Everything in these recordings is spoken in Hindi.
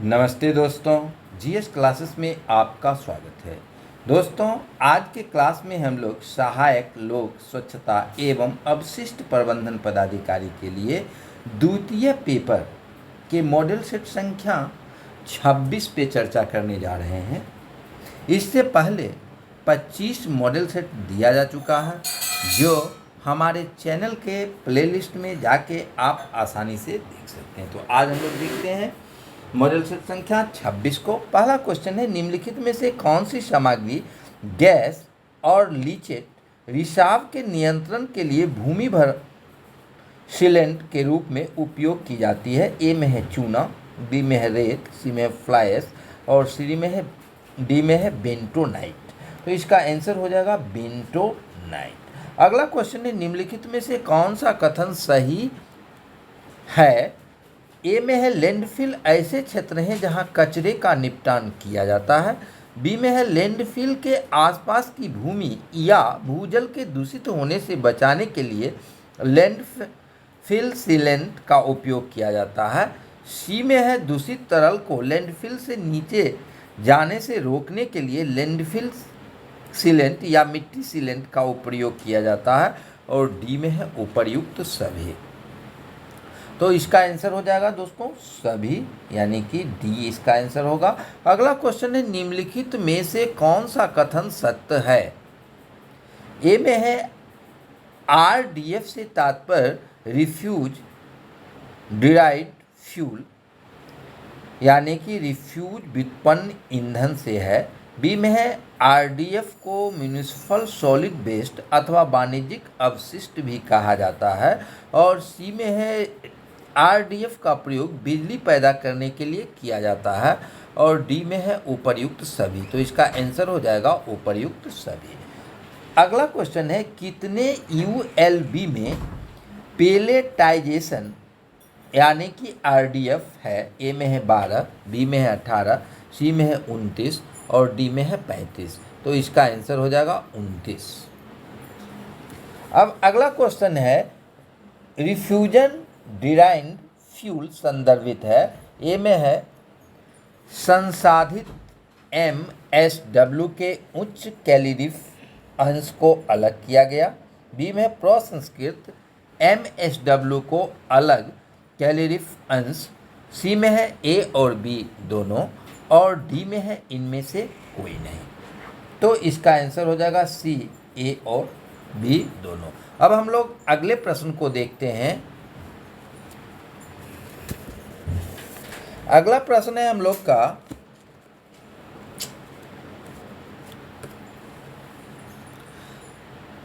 नमस्ते दोस्तों, जीएस क्लासेस में आपका स्वागत है। दोस्तों, आज के क्लास में हम लोग सहायक लोक स्वच्छता एवं अवशिष्ट प्रबंधन पदाधिकारी के लिए द्वितीय पेपर के मॉडल सेट संख्या 26 पे चर्चा करने जा रहे हैं। इससे पहले 25 मॉडल सेट दिया जा चुका है, जो हमारे चैनल के प्लेलिस्ट में जाके आप आसानी से देख सकते हैं। तो आज हम लोग देखते हैं मॉडल सेट संख्या 26 को। पहला क्वेश्चन है, निम्नलिखित में से कौन सी सामग्री गैस और लीचेट रिसाव के नियंत्रण के लिए भूमि भर सीलेंट के रूप में उपयोग की जाती है? ए में है चूना, बी में है रेत, सी में है फ्लाइस और डी में है बेंटोनाइट। तो इसका आंसर हो जाएगा बेंटोनाइट। अगला क्वेश्चन है, निम्नलिखित में से कौन सा कथन सही है? ए में है लैंडफिल ऐसे क्षेत्र हैं जहां कचरे का निपटान किया जाता है। बी में है लैंडफिल के आसपास की भूमि या भूजल के दूषित होने से बचाने के लिए लैंडफिल सीलेंट का उपयोग किया जाता है। सी में है दूषित तरल को लैंडफिल से नीचे जाने से रोकने के लिए लैंडफिल सीलेंट या मिट्टी सीलेंट का प्रयोग किया जाता है। और डी में है उपर्युक्त सभी। तो इसका आंसर हो जाएगा दोस्तों सभी, यानी कि डी इसका आंसर होगा। अगला क्वेश्चन है, निम्नलिखित में से कौन सा कथन सत्य है? ए में है आरडीएफ से तात्पर्य रिफ्यूज डिराइव्ड फ्यूल, यानी कि रिफ्यूज व्युत्पन्न ईंधन से है। बी में है आरडीएफ को म्यूनिसिपल सॉलिड वेस्ट अथवा वाणिज्यिक अवशिष्ट भी कहा जाता है। और सी में है आरडीएफ का प्रयोग बिजली पैदा करने के लिए किया जाता है। और डी में है उपर्युक्त सभी। तो इसका आंसर हो जाएगा उपर्युक्त सभी। अगला क्वेश्चन है, कितने यूएलबी में पेलेटाइजेशन यानी कि आरडीएफ है? ए में है 12, बी में है 18, सी में है 29 और डी में है 35। तो इसका आंसर हो जाएगा 29। अब अगला क्वेश्चन है, रिफ्यूजन डिराइव्ड फ्यूल संदर्भित है। ए में है संसाधित एमएसडब्ल्यू के उच्च कैलोरीफ अंश को अलग किया गया। बी में है प्रसंस्कृत एमएसडब्ल्यू को अलग कैलोरीफ अंश। सी में है ए और बी दोनों और डी में है इनमें से कोई नहीं। तो इसका आंसर हो जाएगा सी, ए और बी दोनों। अब हम लोग अगले प्रश्न को देखते हैं। अगला प्रश्न है हम लोग का,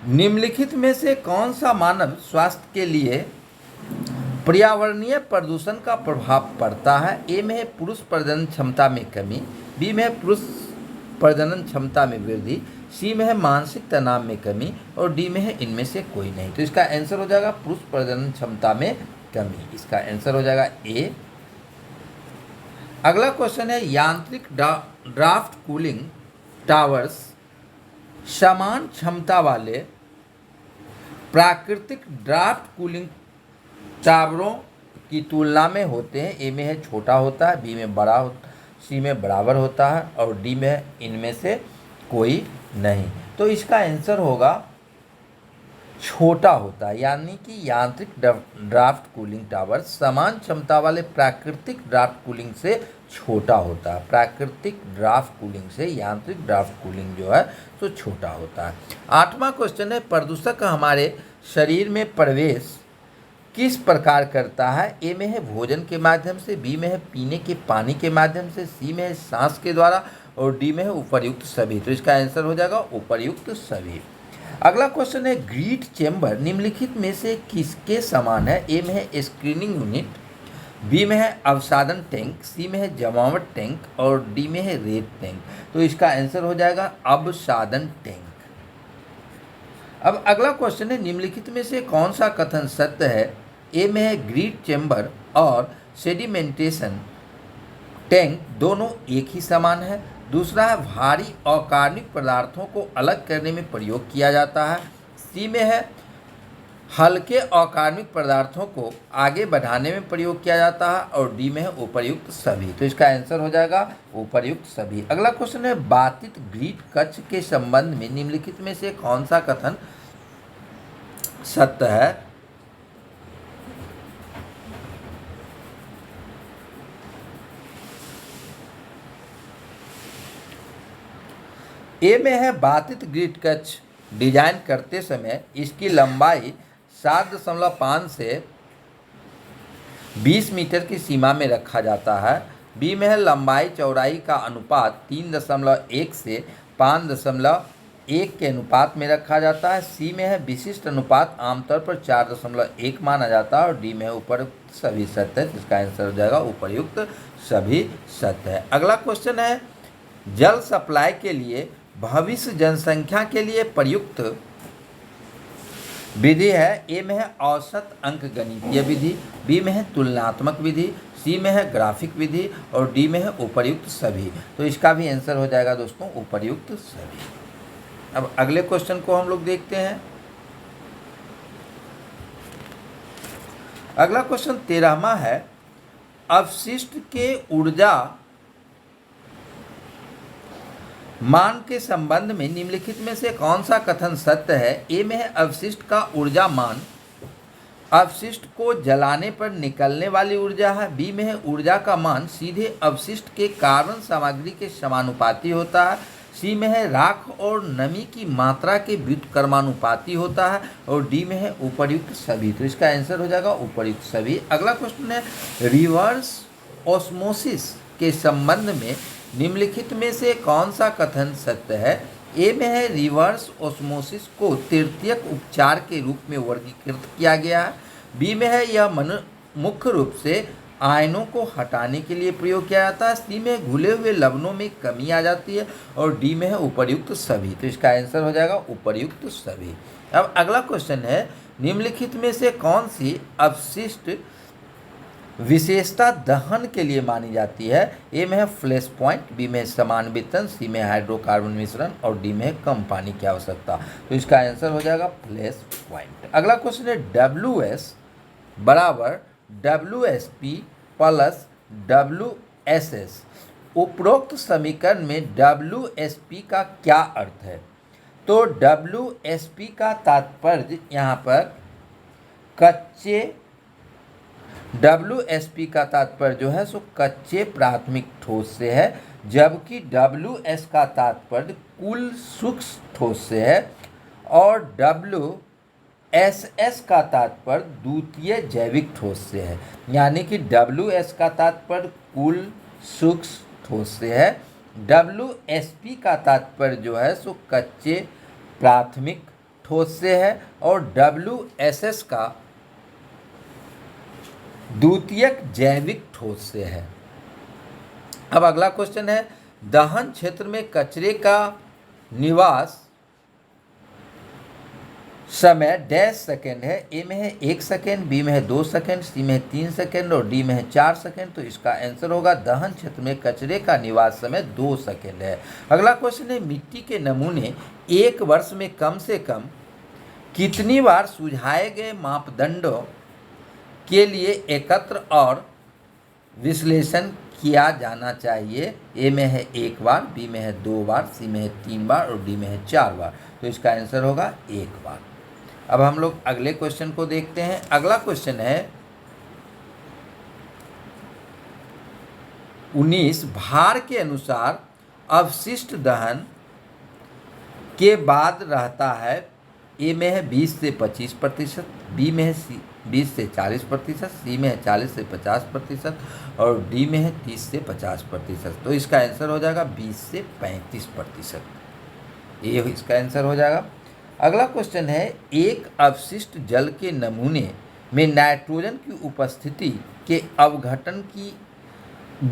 निम्नलिखित में से कौन सा मानव स्वास्थ्य के लिए पर्यावरणीय प्रदूषण का प्रभाव पड़ता है? ए में है पुरुष प्रजनन क्षमता में कमी, बी में है पुरुष प्रजनन क्षमता में वृद्धि, सी में है मानसिक तनाव में कमी और डी में है इनमें से कोई नहीं। तो इसका आंसर हो जाएगा पुरुष प्रजनन क्षमता में कमी। इसका आंसर हो जाएगा ए। अगला क्वेश्चन है, यांत्रिक ड्राफ्ट कूलिंग टावर्स समान क्षमता वाले प्राकृतिक ड्राफ्ट कूलिंग टावरों की तुलना में होते हैं। ए में है छोटा होता है, बी में बड़ा होता, सी में बराबर होता है और डी में है इनमें से कोई नहीं। तो इसका आंसर होगा छोटा होता है, यानी कि यांत्रिक ड्राफ्ट कूलिंग टावर समान क्षमता वाले प्राकृतिक ड्राफ्ट कूलिंग से छोटा होता है। प्राकृतिक ड्राफ्ट कूलिंग से यांत्रिक ड्राफ्ट कूलिंग जो है तो छोटा होता है। 8वां क्वेश्चन है, प्रदूषक हमारे शरीर में प्रवेश किस प्रकार करता है? ए में है भोजन के माध्यम से, बी में है पीने के पानी के माध्यम से, सी में है सांस के द्वारा और डी में है उपर्युक्त सभी। तो इसका आंसर हो जाएगा उपर्युक्त सभी। अगला क्वेश्चन है, ग्रीट चेंबर निम्नलिखित में से किसके समान है? ए में है स्क्रीनिंग यूनिट, बी में है अवसादन टैंक, सी में है जमावट टैंक और डी में है रेत टैंक। तो इसका आंसर हो जाएगा अवसादन टैंक। अब अगला क्वेश्चन है, निम्नलिखित में से कौन सा कथन सत्य है? ए में है ग्रीट चेंबर और सेडिमेंटेशन टैंक दोनों एक ही समान है। दूसरा है भारी अकार्बनिक पदार्थों को अलग करने में प्रयोग किया जाता है। सी में है हल्के अकार्बनिक पदार्थों को आगे बढ़ाने में प्रयोग किया जाता है, और डी में है उपर्युक्त सभी। तो इसका आंसर हो जाएगा उपर्युक्त सभी। अगला क्वेश्चन है बाधित ग्रीड कच्छ के संबंध में निम्नलिखित में से कौन सा कथन सत्य है? ए में है बाधित ग्रिड कच्छ डिजाइन करते समय इसकी लंबाई 7.5 से 20 मीटर की सीमा में रखा जाता है। बी में है लंबाई चौड़ाई का अनुपात 3.1 से 5.1 के अनुपात में रखा जाता है। सी में है विशिष्ट अनुपात आमतौर पर 4.1 माना जाता है, और डी में है उपर्युक्त सभी सत्य है। इसका आंसर हो जाएगा उपर्युक्त सभी सत्य है। अगला क्वेश्चन है जल सप्लाई के लिए भविष्य जनसंख्या के लिए प्रयुक्त विधि है। ए में है औसत अंक गणितीय विधि, बी में है तुलनात्मक विधि, सी में है ग्राफिक विधि, और डी में है उपर्युक्त सभी। तो इसका भी आंसर हो जाएगा दोस्तों उपर्युक्त सभी। अब अगले क्वेश्चन को हम लोग देखते हैं। अगला क्वेश्चन 13वां है अवशिष्ट के ऊर्जा मान के संबंध में निम्नलिखित में से कौन सा कथन सत्य है? ए में है अवशिष्ट का ऊर्जा मान अवशिष्ट को जलाने पर निकलने वाली ऊर्जा है। बी में है ऊर्जा का मान सीधे अवशिष्ट के कारण सामग्री के समानुपाती होता है। सी में है राख और नमी की मात्रा के व्युत्क्रमानुपाती होता है, और डी में है उपर्युक्त सभी। तो इसका आंसर हो जाएगा उपर्युक्त सभी। अगला क्वेश्चन है रिवर्स ऑस्मोसिस के संबंध में निम्नलिखित में से कौन सा कथन सत्य है? ए में है रिवर्स ऑस्मोसिस को तृतीयक उपचार के रूप में वर्गीकृत किया गया है। बी में है यह मुख्य रूप से आयनों को हटाने के लिए प्रयोग किया जाता है। सी में घुले हुए लवणों में कमी आ जाती है, और डी में है उपर्युक्त सभी। तो इसका आंसर हो जाएगा उपर्युक्त सभी। अब अगला क्वेश्चन है निम्नलिखित में से कौन सी अवशिष्ट विशेषता दहन के लिए मानी जाती है? ए में है फ्लैश पॉइंट, बी में समान वितरण, सी में हाइड्रोकार्बन मिश्रण, और डी में कम पानी की आवश्यकता। तो इसका आंसर हो जाएगा फ्लैश पॉइंट। अगला क्वेश्चन है WS बराबर WSP प्लस WSS। उपरोक्त समीकरण में WSP का क्या अर्थ है? तो WSP का तात्पर्य यहाँ पर कच्चे WSP का तात्पर्य जो है सो कच्चे प्राथमिक ठोस से है, जबकि WS का तात्पर्य कुल सूक्ष्म ठोस से है, और WSS का तात्पर्य द्वितीय जैविक ठोस से है। यानी कि WS का तात्पर्य कुल सूक्ष्म ठोस से है, WSP का तात्पर्य जो है सो कच्चे प्राथमिक ठोस से है, और WSS का द्वितीयक जैविक ठोस से है। अब अगला क्वेश्चन है दहन क्षेत्र में कचरे का निवास समय डैश सेकेंड है। ए में है 1 सेकेंड, बी में है 2 सेकेंड, सी में है 3 सेकेंड, और डी में है 4 सेकेंड। तो इसका आंसर होगा दहन क्षेत्र में कचरे का निवास समय 2 सेकेंड है। अगला क्वेश्चन है मिट्टी के नमूने एक वर्ष में कम से कम कितनी बार सुझाए गए मापदंडों के लिए एकत्र और विश्लेषण किया जाना चाहिए? ए में है 1 बार, बी में है 2 बार, सी में है 3 बार, और डी में है 4 बार। तो इसका आंसर होगा 1 बार। अब हम लोग अगले क्वेश्चन को देखते हैं। अगला क्वेश्चन है 19 भार के अनुसार अवशिष्ट दहन के बाद रहता है। ए में है 20 से 25%, बी में है 20 से 40%, सी में है 40 से 50%, और डी में है 30 से 50%। तो इसका आंसर हो जाएगा 20 से 35%। ये इसका आंसर हो जाएगा। अगला क्वेश्चन है एक अवशिष्ट जल के नमूने में नाइट्रोजन की उपस्थिति के अवघटन की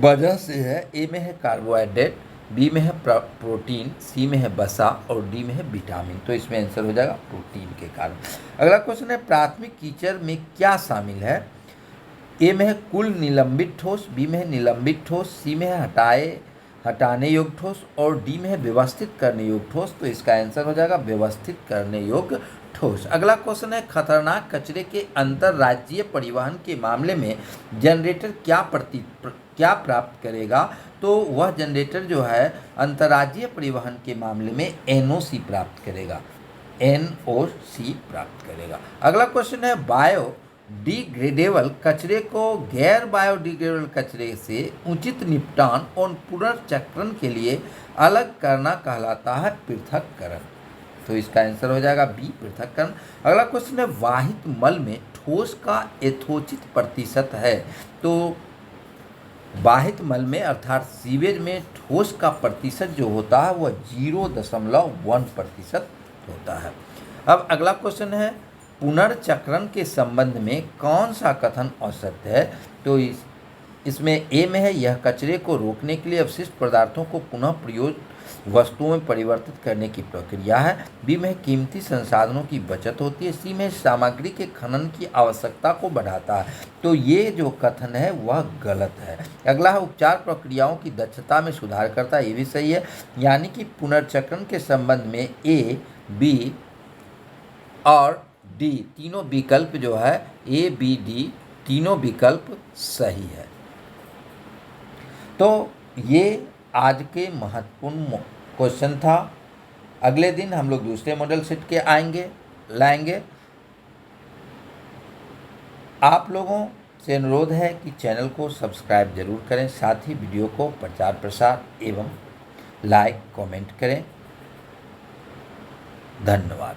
वजह से है। ए में है कार्बोहाइड्रेट, बी में है प्रोटीन, सी में है वसा, और डी में है विटामिन। तो इसमें आंसर हो जाएगा प्रोटीन के कारण। अगला क्वेश्चन है प्राथमिक कीचड़ में क्या शामिल है? ए में है कुल निलंबित ठोस, बी में है निलंबित ठोस, सी में है हटाने योग्य ठोस, और डी में है व्यवस्थित करने योग्य ठोस। तो इसका आंसर हो जाएगा व्यवस्थित करने योग्य ठोस। अगला क्वेश्चन है, खतरनाक कचरे के अंतर्राज्यीय परिवहन के मामले में जनरेटर क्या प्राप्त करेगा? तो वह जनरेटर जो है अंतर्राज्यीय परिवहन के मामले में एनओसी प्राप्त करेगा, एनओसी प्राप्त करेगा। अगला क्वेश्चन है, बायोडिग्रेडेबल कचरे को गैर बायोडिग्रेडेबल कचरे से उचित निपटान और पुनर्चक्रण के लिए अलग करना कहलाता है पृथक्करण। तो इसका आंसर हो जाएगा बी, पृथक्करण। अगला क्वेश्चन है, वाहित मल में ठोस का यथोचित प्रतिशत है? तो वाहित मल में अर्थात सीवेज में ठोस का प्रतिशत जो होता है वह 0.1% होता है। अब अगला क्वेश्चन है, पुनर्चक्रण के संबंध में कौन सा कथन असत्य है? तो इसमें ए में है, यह कचरे को रोकने के लिए अवशिष्ट पदार्थों को पुनः प्रयोग वस्तुओं में परिवर्तित करने की प्रक्रिया है। बी में कीमती संसाधनों की बचत होती है। सी में सामग्री के खनन की आवश्यकता को बढ़ाता है। तो ये जो कथन है वह गलत है। अगला है, उपचार प्रक्रियाओं की दक्षता में सुधार करता है। ये भी सही है, यानी कि पुनर्चक्रण के संबंध में ए, बी और डी तीनों विकल्प जो है, ए, बी, डी तीनों विकल्प सही है। तो ये आज के महत्वपूर्ण क्वेश्चन था। अगले दिन हम लोग दूसरे मॉडल सेट के लाएंगे। आप लोगों से अनुरोध है कि चैनल को सब्सक्राइब जरूर करें, साथ ही वीडियो को प्रचार प्रसार एवं लाइक कमेंट करें। धन्यवाद।